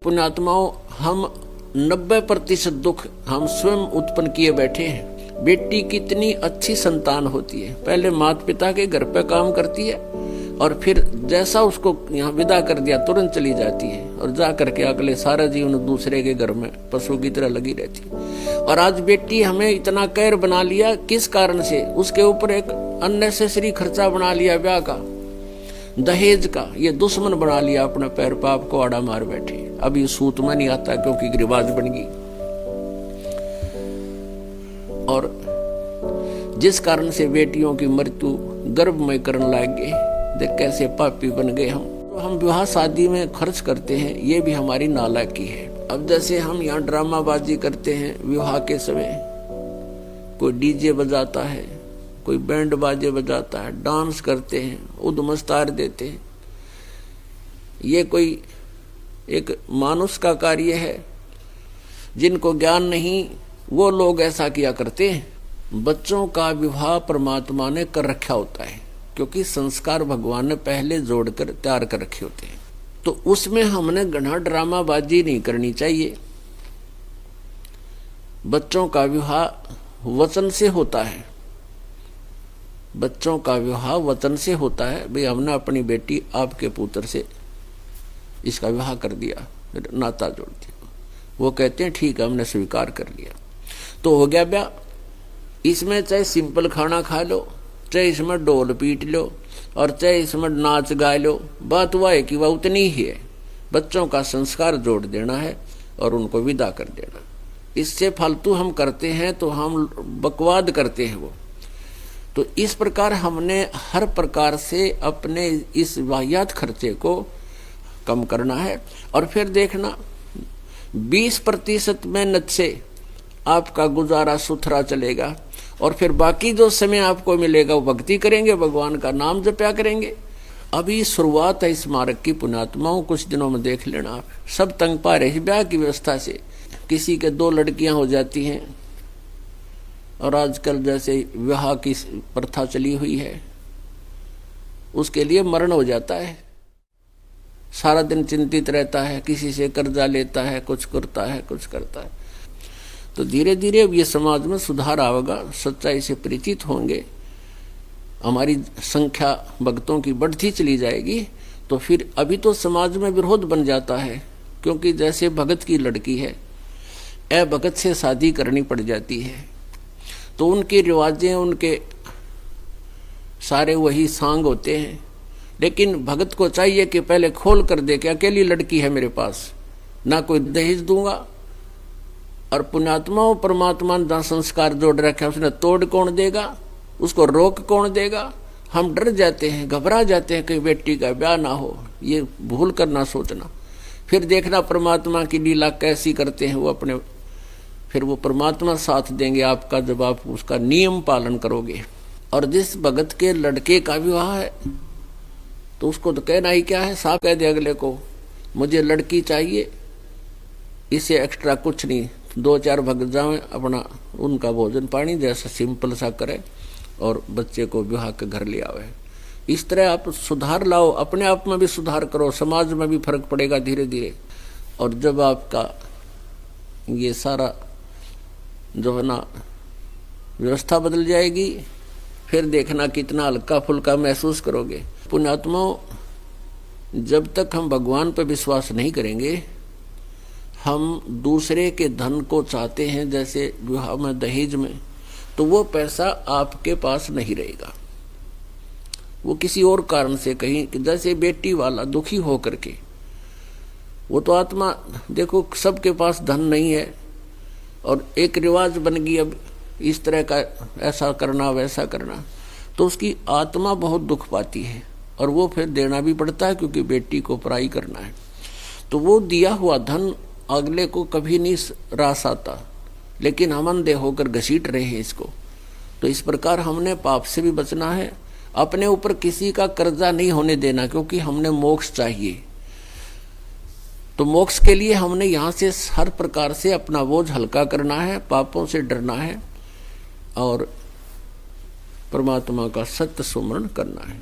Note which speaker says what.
Speaker 1: पुण्यात्माओं, हम 90% दुख हम स्वयं उत्पन्न किए बैठे हैं। बेटी कितनी अच्छी संतान होती है, पहले माता पिता के घर पे काम करती है और फिर जैसा उसको यहाँ विदा कर दिया तुरंत चली जाती है और जा करके अगले सारा जीवन दूसरे के घर में पशु की तरह लगी रहती है। और आज बेटी हमें इतना कैर बना लिया, किस कारण से? उसके ऊपर एक अननेसेसरी खर्चा बना लिया, ब्याह का, दहेज का, ये दुश्मन बना लिया, अपने पैर पाप को आड़ा मार बैठे। अब ये सूत में नहीं आता क्योंकि रिवाज बन गई। और जिस कारण से बेटियों की मृत्यु गर्भ में करने लग गए, देख कैसे पापी बन गए हम। तो हम विवाह शादी में खर्च करते हैं, ये भी हमारी नालायकी है। अब जैसे हम यहाँ ड्रामाबाजी करते हैं विवाह के समय, कोई डीजे बजाता है, कोई बैंड बाजे बजाता है, डांस करते हैं, उद्मस्तार देते हैं। ये कोई एक मानुष का कार्य है? जिनको ज्ञान नहीं वो लोग ऐसा किया करते हैं। बच्चों का विवाह परमात्मा ने कर रखा होता है, क्योंकि संस्कार भगवान ने पहले जोड़कर तैयार कर रखे होते हैं। तो उसमें हमने घना ड्रामाबाजी नहीं करनी चाहिए। बच्चों का विवाह वचन से होता है, बच्चों का विवाह वचन से होता है। भाई हमने अपनी बेटी आपके पुत्र से इसका विवाह कर दिया, नाता जोड़ दिया। वो कहते हैं ठीक है, हमने स्वीकार कर लिया, तो हो गया ब्याह। इसमें चाहे सिंपल खाना खा लो, चाहे इसमें ढोल पीट लो और चाहे इसमें नाच गा लो, बात वह है कि वह उतनी ही है। बच्चों का संस्कार जोड़ देना है और उनको विदा कर देना। इससे फालतू हम करते हैं तो हम बकवाद करते हैं वो। तो इस प्रकार हमने हर प्रकार से अपने इस वाहियात खर्चे को कम करना है। और फिर देखना 20% मेहनत से आपका गुजारा सुथरा चलेगा और फिर बाकी जो समय आपको मिलेगा वो भक्ति करेंगे, भगवान का नाम जपया करेंगे। अभी शुरुआत है इस मार्ग की। पुण्यात्माओं, कुछ दिनों में देख लेना आप सब तंग पा रहे ब्याह की व्यवस्था से। किसी के 2 लड़कियां हो जाती हैं और आजकल जैसे विवाह की प्रथा चली हुई है, उसके लिए मरण हो जाता है। सारा दिन चिंतित रहता है, किसी से कर्जा लेता है, कुछ करता है, कुछ करता है। तो धीरे धीरे अब ये समाज में सुधार आएगा, सच्चाई से परिचित होंगे, हमारी संख्या भक्तों की बढ़ती चली जाएगी। तो फिर अभी तो समाज में विरोध बन जाता है, क्योंकि जैसे भगत की लड़की है, भगत से शादी करनी पड़ जाती है, तो उनके रिवाजें, उनके सारे वही सांग होते हैं। लेकिन भगत को चाहिए कि पहले खोल कर दे कि अकेली लड़की है मेरे पास, ना कोई दहेज दूंगा। और पुण्यात्माओं, परमात्मा ने जहाँ संस्कार जोड़ रखे हैं उसने तोड़ कौन देगा, उसको रोक कौन देगा? हम डर जाते हैं, घबरा जाते हैं कि बेटी का ब्याह ना हो। ये भूल कर ना सोचना। फिर देखना परमात्मा की लीला कैसी करते हैं वो अपने। फिर वो परमात्मा साथ देंगे आपका, जब आप उसका नियम पालन करोगे। और जिस भगत के लड़के का विवाह है तो उसको तो कहना ही क्या है, साफ कह दे अगले को मुझे लड़की चाहिए, इसे एक्स्ट्रा कुछ नहीं, 2-4 भगत जाए, अपना उनका भोजन पानी जैसा सिंपल सा करे और बच्चे को विवाह के घर ले आवे। इस तरह आप सुधार लाओ, अपने आप में भी सुधार करो, समाज में भी फर्क पड़ेगा धीरे धीरे। और जब आपका ये सारा जो है ना व्यवस्था बदल जाएगी, फिर देखना कितना हल्का फुल्का महसूस करोगे। पुण्यात्माओं, जब तक हम भगवान पर विश्वास नहीं करेंगे, हम दूसरे के धन को चाहते हैं, जैसे विवाह में दहेज में, तो वो पैसा आपके पास नहीं रहेगा। वो किसी और कारण से कहीं, जैसे बेटी वाला दुखी हो करके, वो तो आत्मा, देखो सबके पास धन नहीं है और एक रिवाज बन गई अब इस तरह का, ऐसा करना वैसा करना, तो उसकी आत्मा बहुत दुख पाती है और वो फिर देना भी पड़ता है, क्योंकि बेटी को पराई करना है। तो वो दिया हुआ धन अगले को कभी नहीं रास आता, लेकिन हम अंधे होकर घसीट रहे हैं इसको। तो इस प्रकार हमने पाप से भी बचना है, अपने ऊपर किसी का कर्जा नहीं होने देना, क्योंकि हमने मोक्ष चाहिए। तो मोक्ष के लिए हमने यहाँ से हर प्रकार से अपना बोझ हल्का करना है, पापों से डरना है और परमात्मा का सत्य सुमरण करना है।